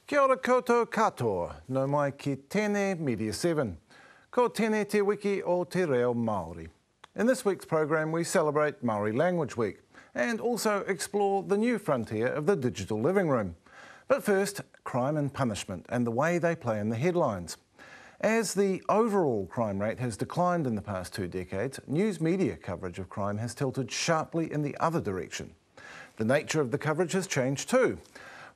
Kia ora koutou katoa, no mai ki tēnei Media7. Ko tēnei te wiki o te reo Māori. In this week's program we celebrate Maori Language Week and also explore the new frontier of the digital living room. But first, crime and punishment and the way they play in the headlines. As the overall crime rate has declined in the past 2 decades, news media coverage of crime has tilted sharply in the other direction. The nature of the coverage has changed too.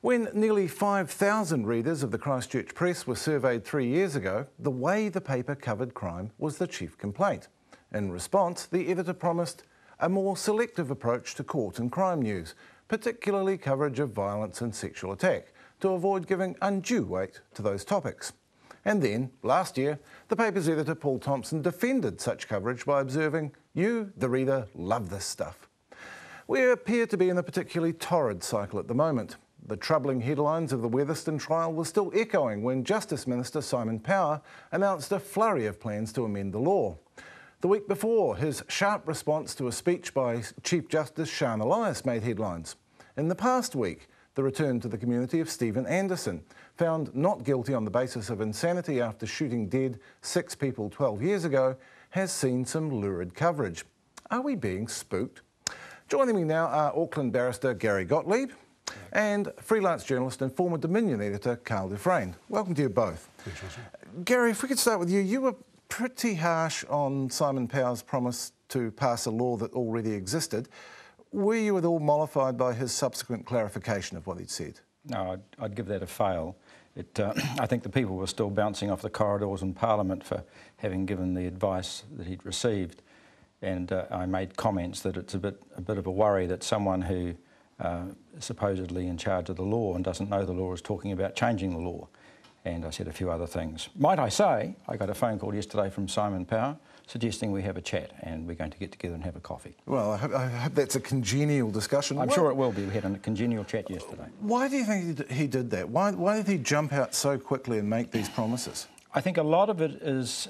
When nearly 5,000 readers of the Christchurch Press were surveyed 3 years ago, the way the paper covered crime was the chief complaint. In response, the editor promised a more selective approach to court and crime news, particularly coverage of violence and sexual attack, to avoid giving undue weight to those topics. And then, last year, the paper's editor Paul Thompson defended such coverage by observing, "You, the reader, love this stuff." We appear to be in a particularly torrid cycle at the moment. The troubling headlines of the Weatherston trial were still echoing when Justice Minister Simon Power announced a flurry of plans to amend the law. The week before, his sharp response to a speech by Chief Justice Sian Elias made headlines. In the past week, the return to the community of Stephen Anderson, found not guilty on the basis of insanity after shooting dead 6 people 12 years ago, has seen some lurid coverage. Are we being spooked? Joining me now are Auckland barrister Gary Gottlieb and freelance journalist and former Dominion editor Carl Dufresne. Welcome to you both. Gary, if we could start with you. You were pretty harsh on Simon Power's promise to pass a law that already existed. Were you at all mollified by his subsequent clarification of what he'd said? No, I'd give that a fail. I think the people were still bouncing off the corridors in Parliament for having given the advice that he'd received. And I made comments that it's a bit of a worry that someone who is supposedly in charge of the law and doesn't know the law is talking about changing the law. And I said a few other things. Might I say, I got a phone call yesterday from Simon Power suggesting we have a chat and we're going to get together and have a coffee. Well, I hope that's a congenial discussion. I'm sure it will be. We had a congenial chat yesterday. Why do you think he did that? Why did he jump out so quickly and make these promises? I think a lot of it is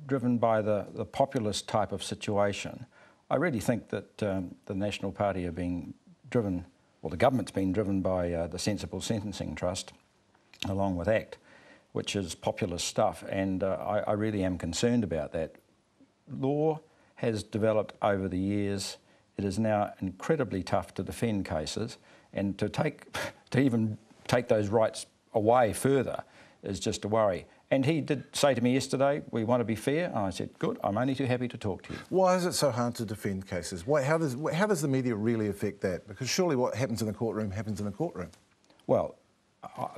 driven by the populist type of situation. I really think that the National Party are being driven, well, the government's been driven by the Sensible Sentencing Trust, along with ACT, which is populist stuff, and I really am concerned about that. Law has developed over the years. It is now incredibly tough to defend cases, and to even take those rights away further is just a worry. And he did say to me yesterday, "We want to be fair." And I said, "Good, I'm only too happy to talk to you." Why is it so hard to defend cases? How does the media really affect that? Because surely what happens in the courtroom happens in the courtroom. Well,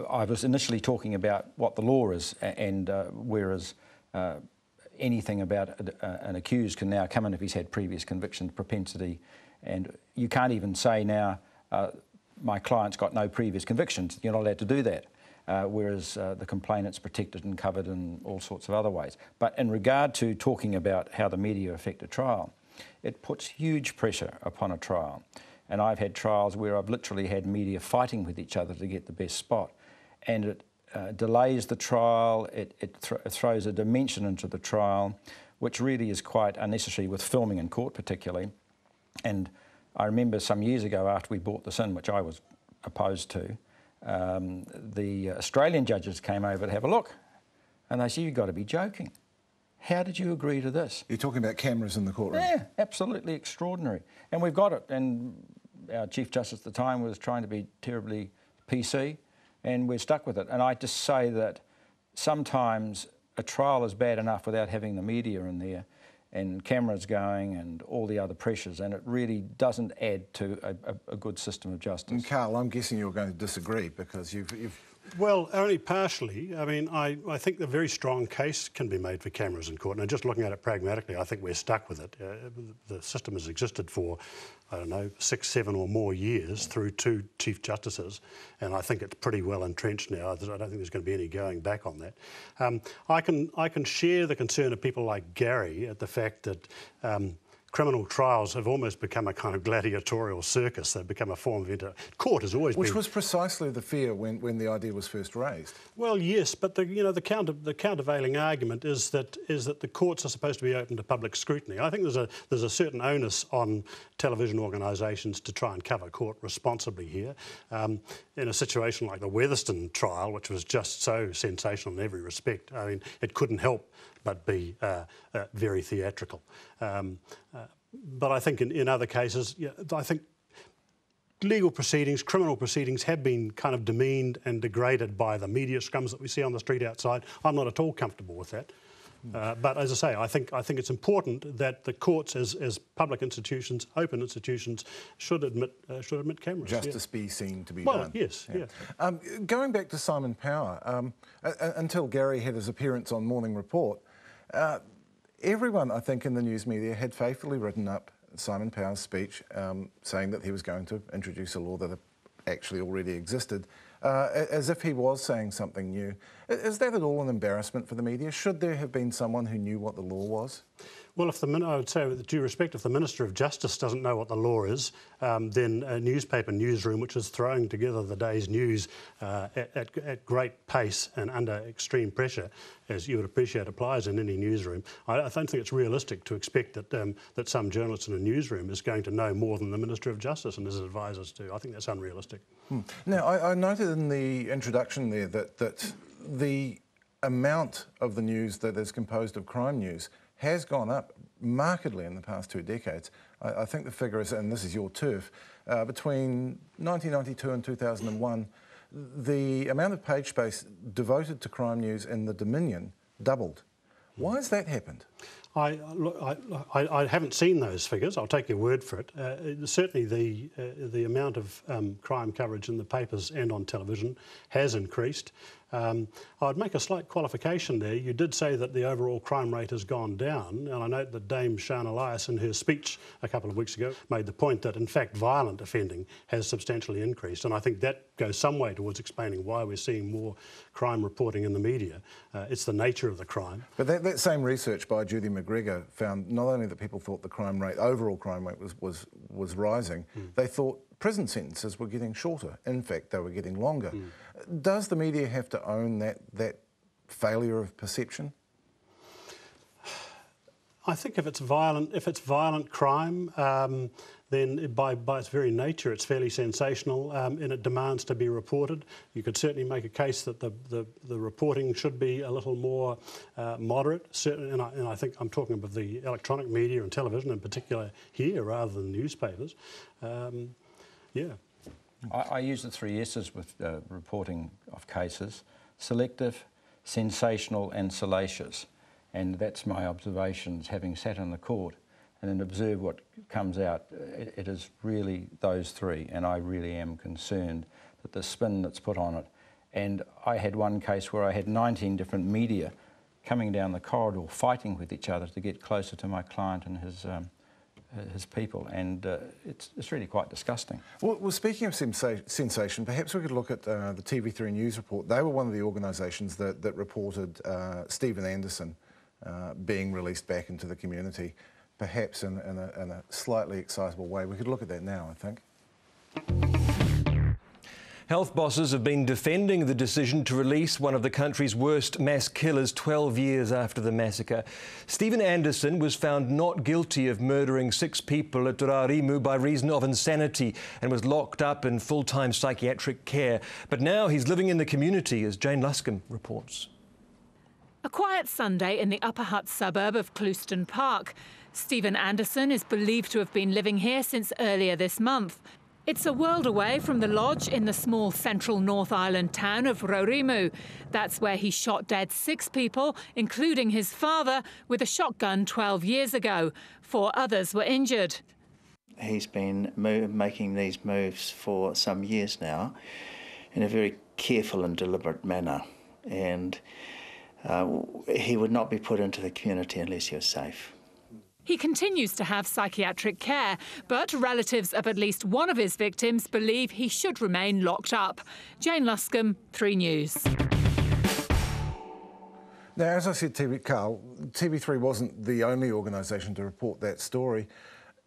I was initially talking about what the law is, and whereas anything about an accused can now come in if he's had previous convictions, propensity, and you can't even say now, my client's got no previous convictions. You're not allowed to do that, whereas the complainant's protected and covered in all sorts of other ways. But in regard to talking about how the media affect a trial, it puts huge pressure upon a trial. And I've had trials where I've literally had media fighting with each other to get the best spot. And it delays the trial, it throws a dimension into the trial, which really is quite unnecessary with filming in court particularly. And I remember some years ago after we brought this in, which I was opposed to, the Australian judges came over to have a look. And they said, "You've got to be joking. How did you agree to this?" You're talking about cameras in the courtroom? Yeah, absolutely extraordinary. And we've got it. And our Chief Justice at the time was trying to be terribly PC, and we're stuck with it. And I just say that sometimes a trial is bad enough without having the media in there and cameras going and all the other pressures, and it really doesn't add to a good system of justice. And Carl, I'm guessing you're going to disagree because you've... Well, only partially. I mean, I think the very strong case can be made for cameras in court. And just looking at it pragmatically, I think we're stuck with it. The system has existed for, I don't know, 6, 7 or more years through 2 Chief Justices, and I think it's pretty well entrenched now. I don't think there's going to be any going back on that. I can share the concern of people like Gary at the fact that criminal trials have almost become a kind of gladiatorial circus. They've become a form of court has always been... Which was precisely the fear when the idea was first raised. Well, yes, but the countervailing argument is that the courts are supposed to be open to public scrutiny. I think there's a certain onus on television organisations to try and cover court responsibly here. In a situation like the Weatherston trial, which was just so sensational in every respect, I mean, it couldn't help but be very theatrical. But I think in other cases, I think legal proceedings, criminal proceedings have been kind of demeaned and degraded by the media scrums that we see on the street outside. I'm not at all comfortable with that. But as I say, I think it's important that the courts, as public institutions, open institutions, should admit cameras. Justice be seen to be done. Well, yes, yeah. Going back to Simon Power, until Gary had his appearance on Morning Report, everyone, I think, in the news media had faithfully written up Simon Power's speech, saying that he was going to introduce a law that actually already existed, as if he was saying something new. Is that at all an embarrassment for the media? Should there have been someone who knew what the law was? Well, I would say, with due respect, if the Minister of Justice doesn't know what the law is, then a newspaper newsroom, which is throwing together the day's news at great pace and under extreme pressure, as you would appreciate applies in any newsroom, I don't think it's realistic to expect that some journalist in a newsroom is going to know more than the Minister of Justice and his advisors do. I think that's unrealistic. Now, I noted in the introduction there that the amount of the news that is composed of crime news has gone up markedly in the past 2 decades. I think the figure is, and this is your turf, between 1992 and 2001, the amount of page space devoted to crime news in the Dominion doubled. Why has that happened? I haven't seen those figures. I'll take your word for it. Certainly the amount of crime coverage in the papers and on television has increased. I'd make a slight qualification there. You did say that the overall crime rate has gone down, and I note that Dame Sian Elias, in her speech a couple of weeks ago, made the point that, in fact, violent offending has substantially increased, and I think that goes some way towards explaining why we're seeing more crime reporting in the media. It's the nature of the crime. But that same research by Judy McGregor found not only that people thought the crime rate, overall crime rate was rising, they thought prison sentences were getting shorter. In fact, they were getting longer. Does the media have to own that failure of perception? I think if it's violent crime, then by its very nature, it's fairly sensational, and it demands to be reported. You could certainly make a case that the reporting should be a little more moderate. Certainly, and I think I'm talking about the electronic media and television in particular here, rather than newspapers. Yeah. I use the 3 S's with reporting of cases: selective, sensational and salacious. And that's my observations, having sat in the court and then observed what comes out. It is really those 3, and I really am concerned that the spin that's put on it. And I had one case where I had 19 different media coming down the corridor fighting with each other to get closer to my client and his people, and it's really quite disgusting. Well, speaking of sensation, perhaps we could look at the TV3 News report. They were one of the organisations that reported Stephen Anderson being released back into the community, perhaps in a slightly excitable way. We could look at that now, I think. Health bosses have been defending the decision to release one of the country's worst mass killers 12 years after the massacre. Stephen Anderson was found not guilty of murdering 6 people at Rarimu by reason of insanity and was locked up in full-time psychiatric care. But now he's living in the community, as Jane Luscombe reports. A quiet Sunday in the Upper Hutt suburb of Clouston Park. Stephen Anderson is believed to have been living here since earlier this month. It's a world away from the lodge in the small central North Island town of Rarimu. That's where he shot dead 6 people, including his father, with a shotgun 12 years ago. 4 others were injured. He's been making these moves for some years now in a very careful and deliberate manner, and he would not be put into the community unless he was safe. He continues to have psychiatric care, but relatives of at least one of his victims believe he should remain locked up. Jane Luscombe, 3 News. Now, as I said, Carl, TV3 wasn't the only organisation to report that story.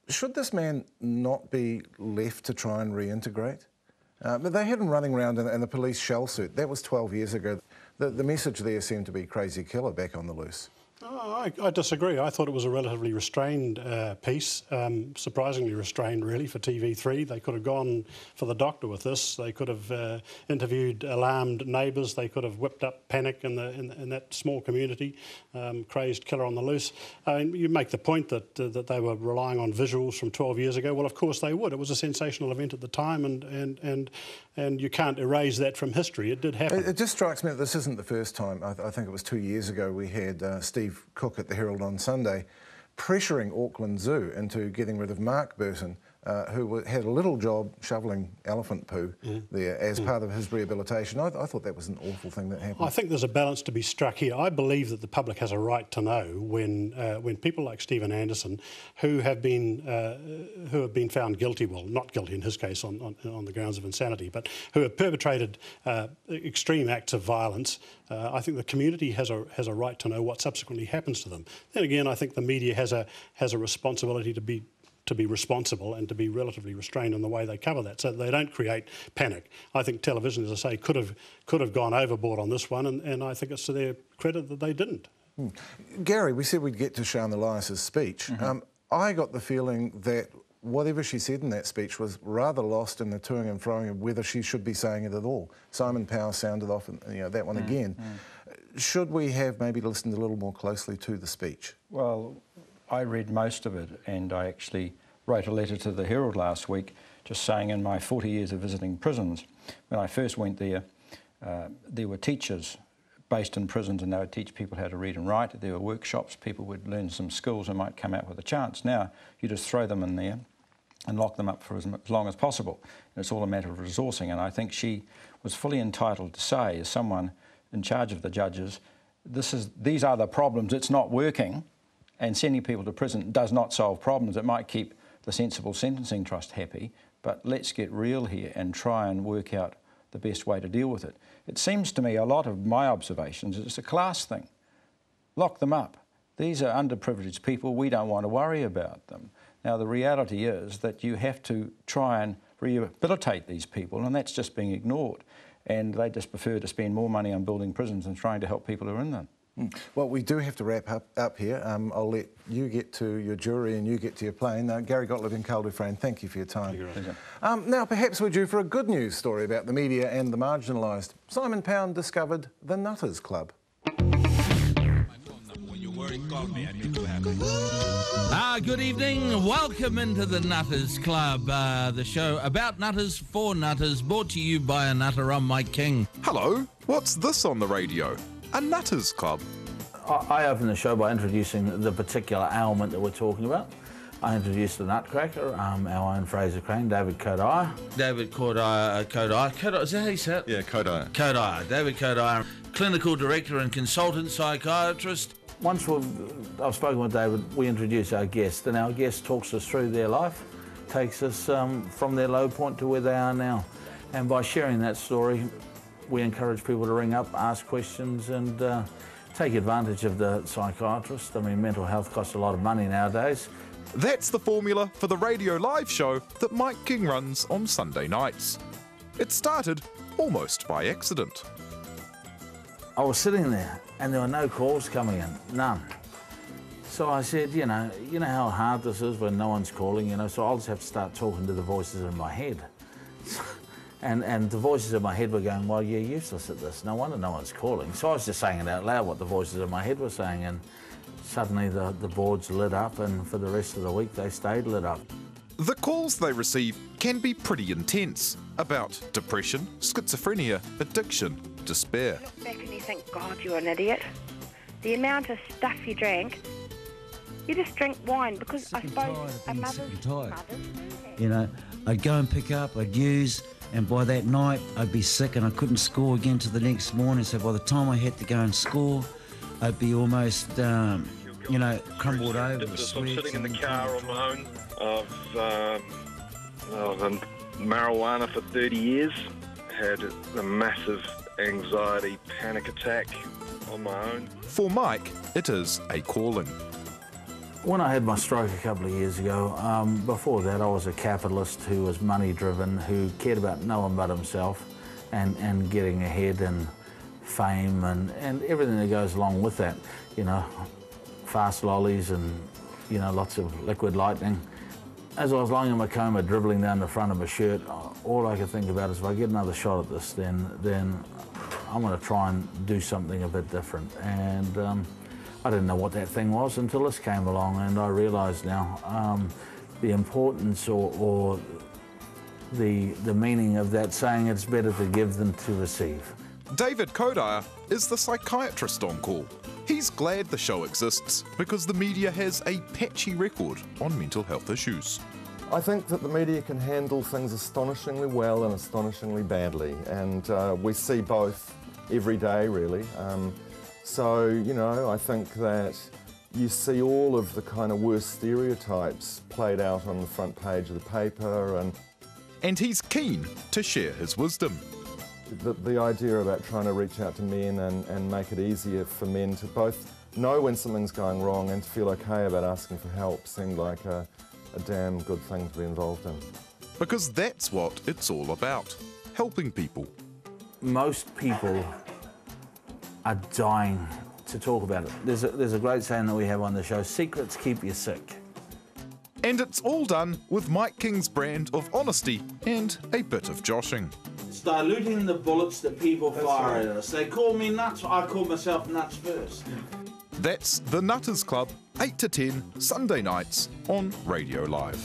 Should this man not be left to try and reintegrate? But they had him running around in the police shell suit. That was 12 years ago. The message there seemed to be crazy killer back on the loose. Oh, I disagree. I thought it was a relatively restrained piece, surprisingly restrained really for TV3. They could have gone for the doctor with this. They could have interviewed alarmed neighbours. They could have whipped up panic in that small community. Crazed killer on the loose. You make the point that they were relying on visuals from 12 years ago. Well, of course they would. It was a sensational event at the time, and you can't erase that from history. It did happen. It just strikes me that this isn't the first time. I think it was 2 years ago we had Steve Cook at the Herald on Sunday pressuring Auckland Zoo into getting rid of Mark Burton, who had a little job shoveling elephant poo there as part of his rehabilitation. I thought that was an awful thing that happened. I think there's a balance to be struck here. I believe that the public has a right to know when people like Stephen Anderson, who have been found guilty, well, not guilty in his case on the grounds of insanity, but who have perpetrated extreme acts of violence. I think the community has a right to know what subsequently happens to them. Then again, I think the media has a responsibility to be responsible and to be relatively restrained in the way they cover that, so that they don't create panic. I think television, as I say, could have gone overboard on this one, and I think it's to their credit that they didn't. Gary, we said we'd get to Sian Elias's speech. I got the feeling that whatever she said in that speech was rather lost in the toing and froing of whether she should be saying it at all. Simon Power sounded off, that one again. Should we have maybe listened a little more closely to the speech? Well, I read most of it, and I actually wrote a letter to the Herald last week just saying in my 40 years of visiting prisons, when I first went there, there were teachers based in prisons and they would teach people how to read and write. There were workshops, people would learn some skills and might come out with a chance. Now you just throw them in there and lock them up for as long as possible. And it's all a matter of resourcing, and I think she was fully entitled to say, as someone in charge of the judges, these are the problems, it's not working, and sending people to prison does not solve problems. It might keep the Sensible Sentencing Trust happy, but let's get real here and try and work out the best way to deal with it. It seems to me a lot of my observations, it's a class thing. Lock them up. These are underprivileged people, we don't want to worry about them. Now the reality is that you have to try and rehabilitate these people, and that's just being ignored. And they just prefer to spend more money on building prisons than trying to help people who are in them. Well, we do have to wrap up here. I'll let you get to your jury and you get to your plane. Gary Gottlieb and Carl Dufresne, thank you for your time. Now, perhaps we're due for a good news story about the media and the marginalised. Simon Pound discovered the Nutters Club. Good evening. Welcome into the Nutters Club, the show about nutters for nutters, brought to you by a nutter. I'm Mike King. Hello, what's this on the radio? A Nutters Club. I opened the show by introducing the particular ailment that we're talking about. I introduced the nutcracker, our own Fraser Crane, David Kodai. David Kodai, is that how you say it? Yeah, Kodai. Kodai, David Kodai, clinical director and consultant psychiatrist. Once I've spoken with David, we introduce our guest, and our guest talks us through their life, takes us from their low point to where they are now. And by sharing that story, we encourage people to ring up, ask questions, and take advantage of the psychiatrist. I mean, mental health costs a lot of money nowadays. That's the formula for the radio live show that Mike King runs on Sunday nights. It started almost by accident. I was sitting there and there were no calls coming in, none. So I said, you know how hard this is when no one's calling, so I'll just have to start talking to the voices in my head. And the voices in my head were going, well, you're useless at this. No wonder no one's calling. So I was just saying it out loud, what the voices in my head were saying, and suddenly the boards lit up, and for the rest of the week they stayed lit up. The calls they receive can be pretty intense, about depression, schizophrenia, addiction, despair. You look back and you think, God, you're an idiot. The amount of stuff you drank, you just drink wine, because I suppose a mother's I'd go and pick up, I'd use, and by that night I'd be sick and I couldn't score again till the next morning. So by the time I had to go and score, I'd be almost, crumbled over. I'm sitting in the car on my own. I've done marijuana for 30 years. Had a massive anxiety panic attack on my own. For Mike, it is a calling. When I had my stroke a couple of years ago, before that I was a capitalist who was money driven, who cared about no one but himself and getting ahead and fame and everything that goes along with that, you know, fast lollies and, you know, lots of liquid lightning. As I was lying in my coma dribbling down the front of my shirt, all I could think about is if I get another shot at this, then I'm going to try and do something a bit different. And I didn't know what that thing was until this came along, and I realised now the importance or the meaning of that saying, it's better to give than to receive. David Kodire is the psychiatrist on call. He's glad the show exists because the media has a patchy record on mental health issues. I think that the media can handle things astonishingly well and astonishingly badly, and we see both every day, really. So, you know, I think that you see all of the kind of worst stereotypes played out on the front page of the paper. And he's keen to share his wisdom. The idea about trying to reach out to men and make it easier for men to both know when something's going wrong and to feel okay about asking for help seemed like a damn good thing to be involved in. Because that's what it's all about, helping people. Most people are dying to talk about it. There's a great saying that we have on the show, secrets keep you sick. And it's all done with Mike King's brand of honesty and a bit of joshing. It's diluting the bullets that people fire at us. They call me nuts, I call myself nuts first. That's The Nutters Club, 8 to 10, Sunday nights on Radio Live.